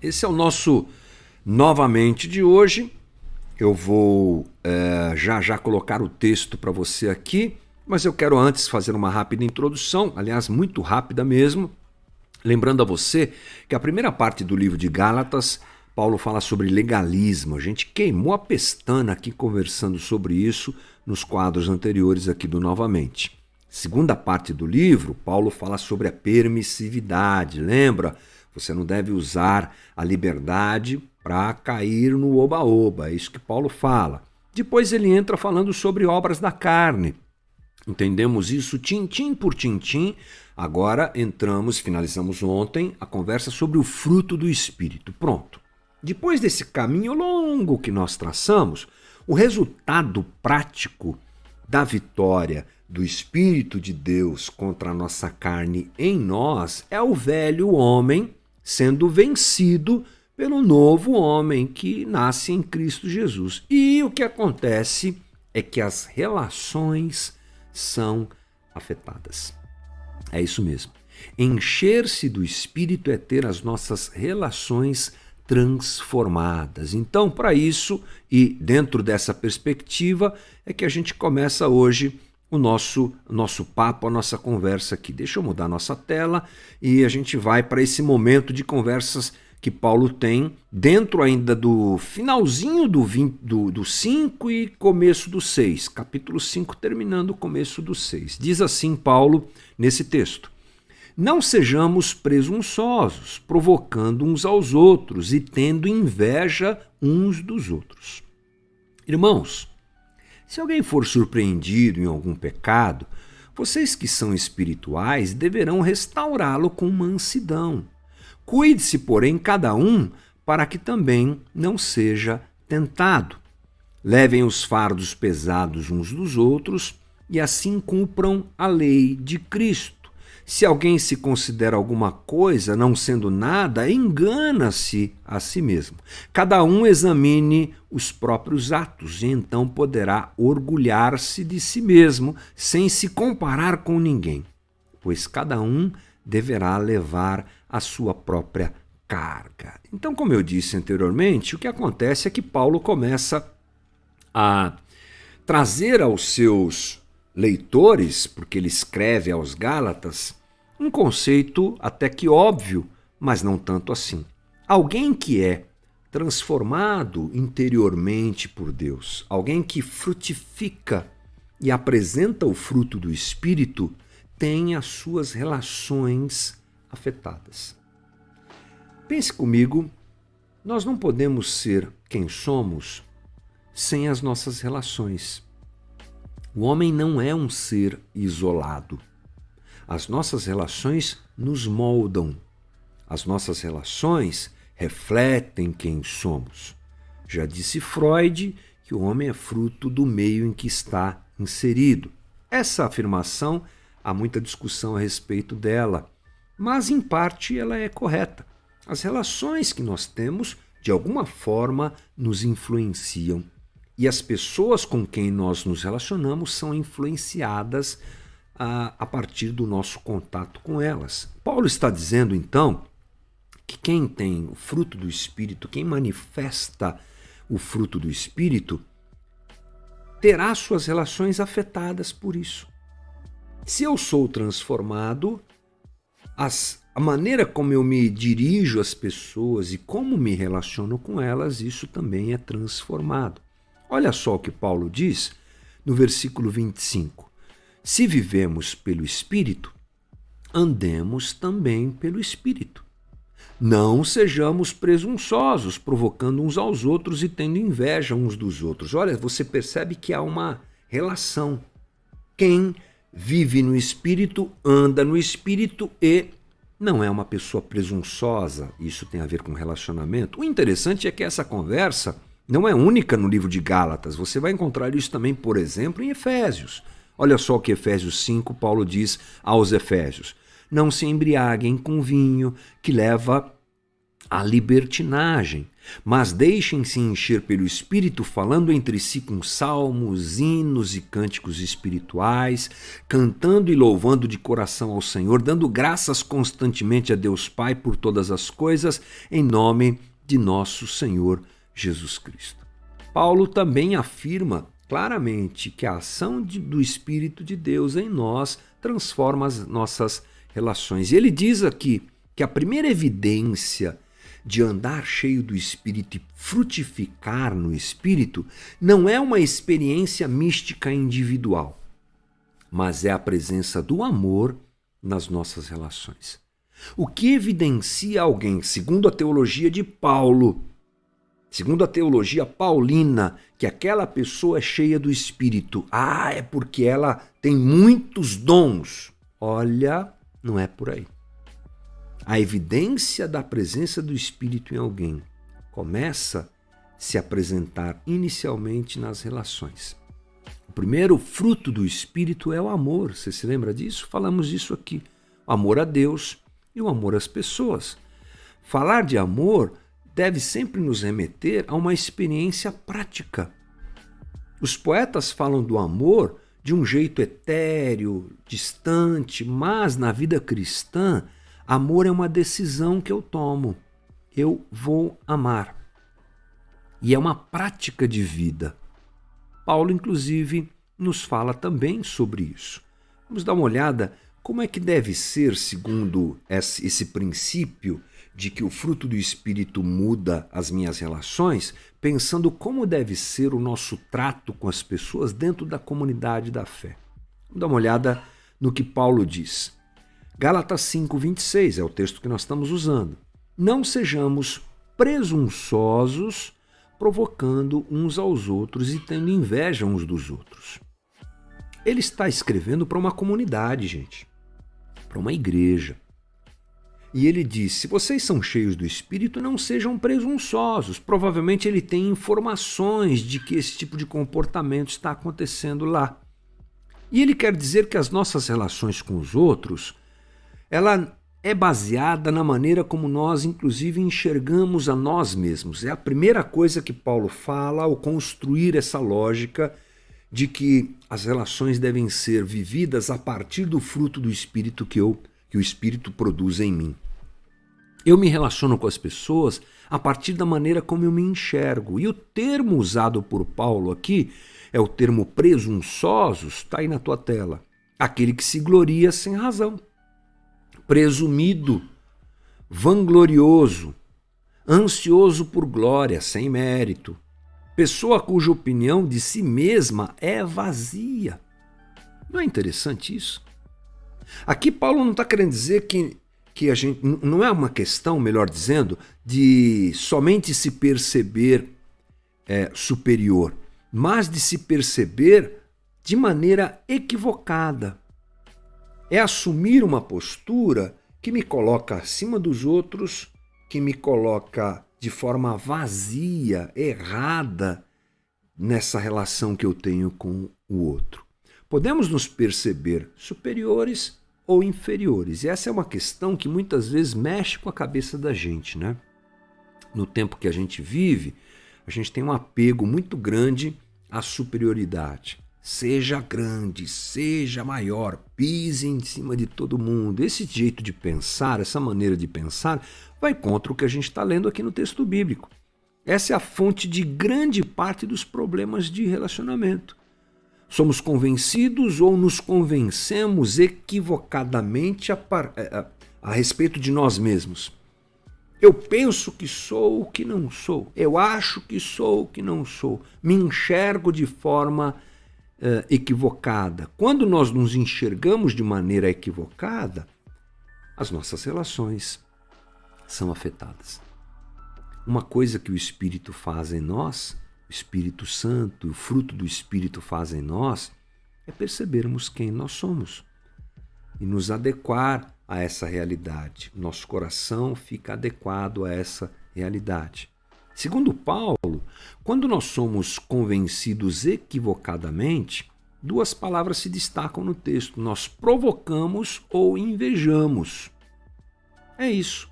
Esse é o nosso Novamente de hoje. Eu vou já colocar o texto para você aqui, mas eu quero antes fazer uma rápida introdução, aliás, muito rápida mesmo, lembrando a você que a primeira parte do livro de Gálatas, Paulo fala sobre legalismo. A gente queimou a pestana aqui conversando sobre isso nos quadros anteriores aqui do Novamente. Segunda parte do livro, Paulo fala sobre a permissividade. Lembra? Você não deve usar a liberdade para cair no oba-oba. É isso que Paulo fala. Depois ele entra falando sobre obras da carne. Entendemos isso tintim por tintim. Agora finalizamos ontem a conversa sobre o fruto do Espírito. Pronto. Depois desse caminho longo que nós traçamos, o resultado prático da vitória do Espírito de Deus contra a nossa carne em nós é o velho homem sendo vencido pelo novo homem que nasce em Cristo Jesus. E o que acontece é que as relações são afetadas. É isso mesmo. Encher-se do Espírito é ter as nossas relações transformadas. Então, para isso, e dentro dessa perspectiva, é que a gente começa hoje o nosso papo, a nossa conversa aqui. Deixa eu mudar a nossa tela e a gente vai para esse momento de conversas que Paulo tem dentro ainda do finalzinho do 5 e começo do 6, capítulo 5 terminando o começo do 6. Diz assim Paulo nesse texto: não sejamos presunçosos, provocando uns aos outros e tendo inveja uns dos outros. Irmãos, se alguém for surpreendido em algum pecado, vocês que são espirituais deverão restaurá-lo com mansidão. Cuide-se, porém, cada um para que também não seja tentado. Levem os fardos pesados uns dos outros e assim cumpram a lei de Cristo. Se alguém se considera alguma coisa, não sendo nada, engana-se a si mesmo. Cada um examine os próprios atos e então poderá orgulhar-se de si mesmo, sem se comparar com ninguém, pois cada um deverá levar a sua própria carga. Então, como eu disse anteriormente, o que acontece é que Paulo começa a trazer aos seus leitores, porque ele escreve aos Gálatas, um conceito até que óbvio, mas não tanto assim. Alguém que é transformado interiormente por Deus, alguém que frutifica e apresenta o fruto do Espírito, tem as suas relações afetadas. Pense comigo, nós não podemos ser quem somos sem as nossas relações. O homem não é um ser isolado. As nossas relações nos moldam. As nossas relações refletem quem somos. Já disse Freud que o homem é fruto do meio em que está inserido. Essa afirmação, há muita discussão a respeito dela, mas em parte ela é correta. As relações que nós temos, de alguma forma, nos influenciam. E as pessoas com quem nós nos relacionamos são influenciadas a partir do nosso contato com elas. Paulo está dizendo, então, que quem tem o fruto do Espírito, quem manifesta o fruto do Espírito, terá suas relações afetadas por isso. Se eu sou transformado, a maneira como eu me dirijo às pessoas e como me relaciono com elas, isso também é transformado. Olha só o que Paulo diz no versículo 25. Se vivemos pelo Espírito, andemos também pelo Espírito. Não sejamos presunçosos, provocando uns aos outros e tendo inveja uns dos outros. Olha, você percebe que há uma relação. Quem vive no Espírito, anda no Espírito e não é uma pessoa presunçosa. Isso tem a ver com relacionamento. O interessante é que essa conversa não é única no livro de Gálatas. Você vai encontrar isso também, por exemplo, em Efésios. Olha só o que Efésios 5, Paulo diz aos Efésios. Não se embriaguem com vinho que leva a libertinagem, mas deixem-se encher pelo Espírito, falando entre si com salmos, hinos e cânticos espirituais, cantando e louvando de coração ao Senhor, dando graças constantemente a Deus Pai por todas as coisas, em nome de nosso Senhor Jesus Cristo. Paulo também afirma claramente que a ação do Espírito de Deus em nós transforma as nossas relações. E ele diz aqui que a primeira evidência de andar cheio do Espírito e frutificar no Espírito não é uma experiência mística individual, mas é a presença do amor nas nossas relações. O que evidencia alguém, segundo a teologia de Paulo, segundo a teologia paulina, que aquela pessoa é cheia do Espírito? É porque ela tem muitos dons. Olha, não é por aí. A evidência da presença do Espírito em alguém começa a se apresentar inicialmente nas relações. O primeiro fruto do Espírito é o amor. Você se lembra disso? Falamos disso aqui. O amor a Deus e o amor às pessoas. Falar de amor deve sempre nos remeter a uma experiência prática. Os poetas falam do amor de um jeito etéreo, distante, mas na vida cristã, amor é uma decisão que eu tomo. Eu vou amar. E é uma prática de vida. Paulo, inclusive, nos fala também sobre isso. Vamos dar uma olhada como é que deve ser, segundo esse princípio de que o fruto do Espírito muda as minhas relações, pensando como deve ser o nosso trato com as pessoas dentro da comunidade da fé. Vamos dar uma olhada no que Paulo diz. Gálatas 5:26 é o texto que nós estamos usando. Não sejamos presunçosos, provocando uns aos outros e tendo inveja uns dos outros. Ele está escrevendo para uma comunidade, gente, para uma igreja. E ele diz, se vocês são cheios do Espírito, não sejam presunçosos. Provavelmente ele tem informações de que esse tipo de comportamento está acontecendo lá. E ele quer dizer que as nossas relações com os outros, ela é baseada na maneira como nós, inclusive, enxergamos a nós mesmos. É a primeira coisa que Paulo fala ao construir essa lógica de que as relações devem ser vividas a partir do fruto do Espírito que o Espírito produz em mim. Eu me relaciono com as pessoas a partir da maneira como eu me enxergo. E o termo usado por Paulo aqui é o termo presunçosos, está aí na tua tela. Aquele que se gloria sem razão. Presumido, vanglorioso, ansioso por glória, sem mérito. Pessoa cuja opinião de si mesma é vazia. Não é interessante isso? Aqui Paulo não está querendo dizer que a gente, não é uma questão, melhor dizendo, de somente se perceber superior, mas de se perceber de maneira equivocada. É assumir uma postura que me coloca acima dos outros, que me coloca de forma vazia, errada, nessa relação que eu tenho com o outro. Podemos nos perceber superiores ou inferiores. E essa é uma questão que muitas vezes mexe com a cabeça da gente, né? No tempo que a gente vive, a gente tem um apego muito grande à superioridade. Seja grande, seja maior, pise em cima de todo mundo. Esse jeito de pensar, essa maneira de pensar, vai contra o que a gente está lendo aqui no texto bíblico. Essa é a fonte de grande parte dos problemas de relacionamento. Somos convencidos ou nos convencemos equivocadamente a respeito de nós mesmos. Eu penso que sou o que não sou. Eu acho que sou o que não sou. Me enxergo de forma equivocada. Quando nós nos enxergamos de maneira equivocada, as nossas relações são afetadas. Uma coisa que o Espírito faz em nós, o Espírito Santo, o fruto do Espírito faz em nós, é percebermos quem nós somos e nos adequar a essa realidade. Nosso coração fica adequado a essa realidade. Segundo Paulo, quando nós somos convencidos equivocadamente, duas palavras se destacam no texto. Nós provocamos ou invejamos. É isso.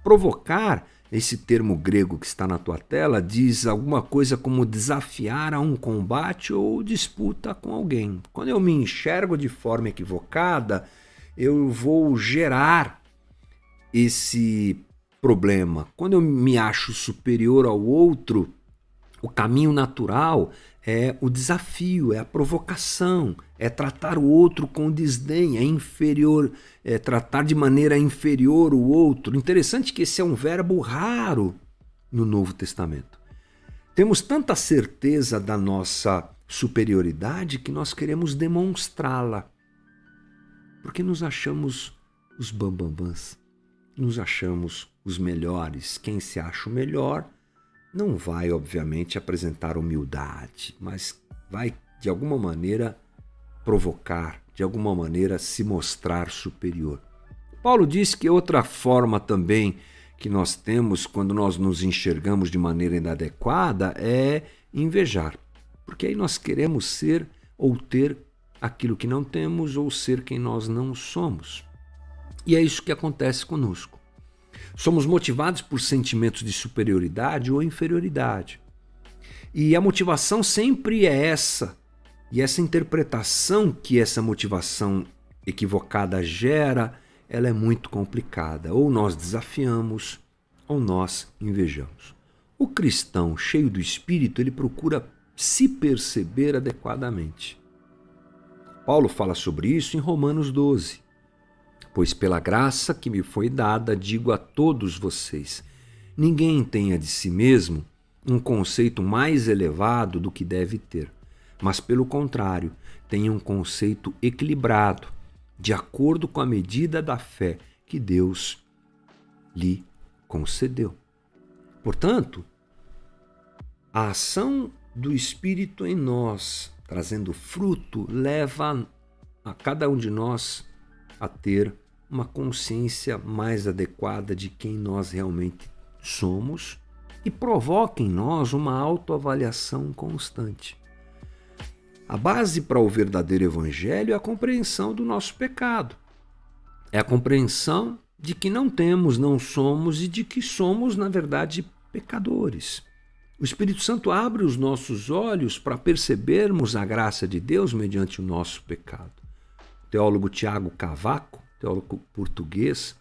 Provocar Esse termo grego que está na tua tela diz alguma coisa como desafiar a um combate ou disputa com alguém. Quando eu me enxergo de forma equivocada, eu vou gerar esse problema. Quando eu me acho superior ao outro, o caminho natural é o desafio, é a provocação, é tratar o outro com desdém, é inferior, é tratar de maneira inferior o outro. Interessante que esse é um verbo raro no Novo Testamento. Temos tanta certeza da nossa superioridade que nós queremos demonstrá-la, porque nos achamos os bambambãs, nos achamos os melhores. Quem se acha o melhor não vai, obviamente, apresentar humildade, mas vai, de alguma maneira, provocar, de alguma maneira, se mostrar superior. Paulo diz que outra forma também que nós temos quando nós nos enxergamos de maneira inadequada é invejar, porque aí nós queremos ser ou ter aquilo que não temos ou ser quem nós não somos. E é isso que acontece conosco. Somos motivados por sentimentos de superioridade ou inferioridade. E a motivação sempre é essa. E essa interpretação que essa motivação equivocada gera, ela é muito complicada. Ou nós desafiamos, ou nós invejamos. O cristão cheio do Espírito, ele procura se perceber adequadamente. Paulo fala sobre isso em Romanos 12. Pois pela graça que me foi dada, digo a todos vocês, ninguém tenha de si mesmo um conceito mais elevado do que deve ter, mas pelo contrário, tenha um conceito equilibrado, de acordo com a medida da fé que Deus lhe concedeu. Portanto, a ação do Espírito em nós, trazendo fruto, leva a cada um de nós a ter uma consciência mais adequada de quem nós realmente somos e provoca em nós uma autoavaliação constante. A base para o verdadeiro evangelho é a compreensão do nosso pecado. É a compreensão de que não temos, não somos e de que somos, na verdade, pecadores. O Espírito Santo abre os nossos olhos para percebermos a graça de Deus mediante o nosso pecado. O teólogo Tiago Cavaco, teólogo português,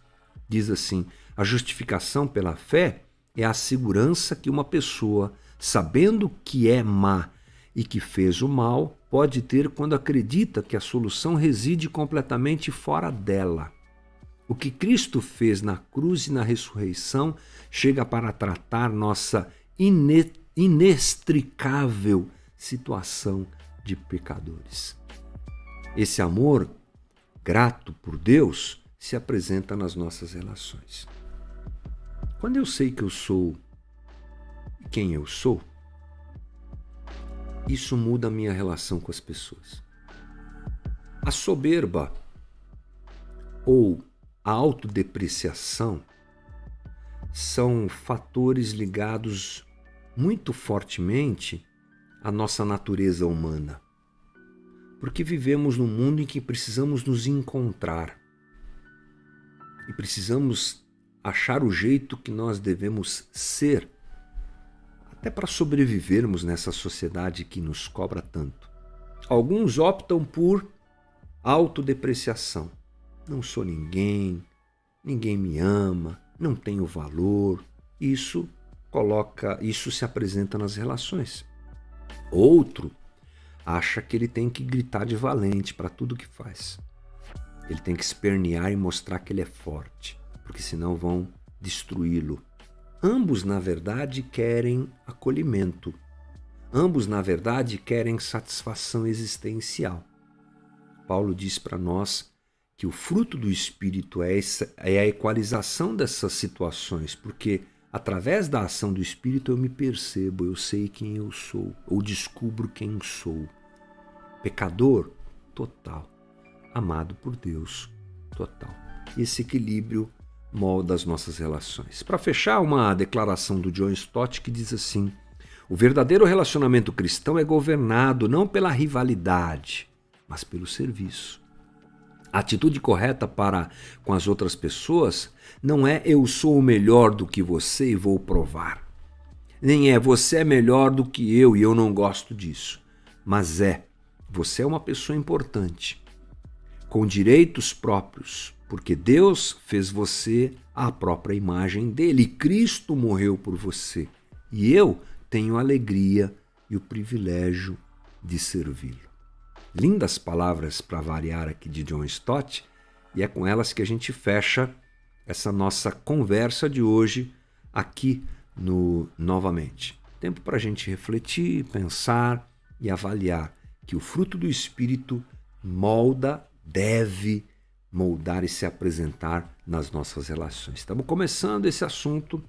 diz assim: a justificação pela fé é a segurança que uma pessoa, sabendo que é má e que fez o mal, pode ter quando acredita que a solução reside completamente fora dela. O que Cristo fez na cruz e na ressurreição chega para tratar nossa inextricável situação de pecadores. Esse amor grato por Deus se apresenta nas nossas relações. Quando eu sei que eu sou quem eu sou, isso muda a minha relação com as pessoas. A soberba ou a autodepreciação são fatores ligados muito fortemente à nossa natureza humana. Porque vivemos num mundo em que precisamos nos encontrar e precisamos achar o jeito que nós devemos ser, até para sobrevivermos nessa sociedade que nos cobra tanto. Alguns optam por autodepreciação. Não sou ninguém, ninguém me ama, não tenho valor. Isso se apresenta nas relações. Outro acha que ele tem que gritar de valente para tudo que faz. Ele tem que espernear e mostrar que ele é forte, porque senão vão destruí-lo. Ambos, na verdade, querem acolhimento. Ambos, na verdade, querem satisfação existencial. Paulo diz para nós que o fruto do Espírito é a equalização dessas situações, porque através da ação do Espírito eu me percebo, eu sei quem eu sou, ou descubro quem sou. Pecador total, amado por Deus total. Esse equilíbrio molda as nossas relações. Para fechar, uma declaração do John Stott que diz assim: o verdadeiro relacionamento cristão é governado não pela rivalidade, mas pelo serviço. A atitude correta para com as outras pessoas não é eu sou melhor do que você e vou provar. Nem é você é melhor do que eu e eu não gosto disso. Mas você é uma pessoa importante, com direitos próprios, porque Deus fez você à própria imagem dele. E Cristo morreu por você. E eu tenho a alegria e o privilégio de servi-lo. Lindas palavras para variar aqui de John Stott, e é com elas que a gente fecha essa nossa conversa de hoje aqui no Novamente. Tempo para a gente refletir, pensar e avaliar que o fruto do Espírito deve moldar e se apresentar nas nossas relações. Estamos começando esse assunto.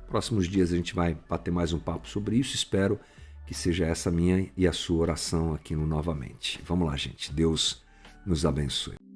Próximos dias a gente vai bater mais um papo sobre isso. Espero que seja essa minha e a sua oração aqui no Novamente. Vamos lá, gente. Deus nos abençoe.